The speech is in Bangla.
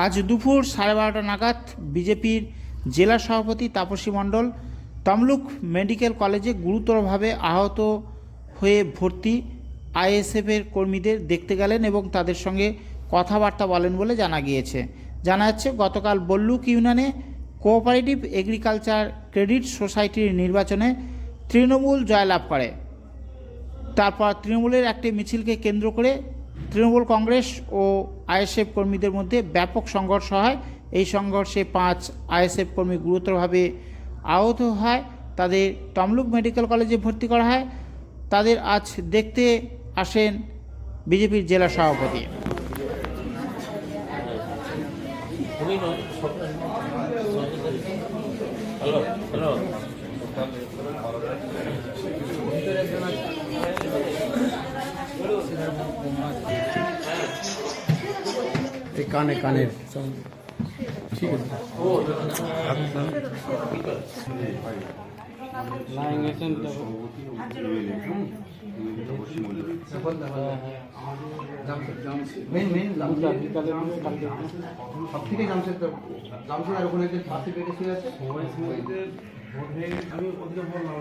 আজ দুপুর 12:30 নাগাদ বিজেপির জেলা সভাপতি তাপসী মণ্ডল তমলুক মেডিকেল কলেজে গুরুতরভাবে আহত হয়ে ভর্তি আইএসএফের কর্মীদের দেখতে গেলেন এবং তাদের সঙ্গে কথাবার্তা বলেন বলে জানা গিয়েছে। জানা যাচ্ছে গতকাল বল্লুক ইউনিয়নে কোঅপারেটিভ এগ্রিকালচার ক্রেডিট সোসাইটির নির্বাচনে তৃণমূল জয়লাভ করে। তারপর তৃণমূলের একটি মিছিলকে কেন্দ্র করে তৃণমূল কংগ্রেস ও আইএসএফ কর্মীদের মধ্যে ব্যাপক সংঘর্ষ হয়। এই সংঘর্ষে 5 আইএসএফ কর্মী গুরুতরভাবে আহত হয়। তাদের তমলুক মেডিকেল কলেজে ভর্তি করা হয়। তাদের আজ দেখতে আসেন বিজেপির জেলা সভাপতি। কানে কানের ঠিক আছে। সব থেকে জামশেদ আর ওখানে যে ফাঁসি পেটে শুয়ে আছে আমি ওদিকে বললাম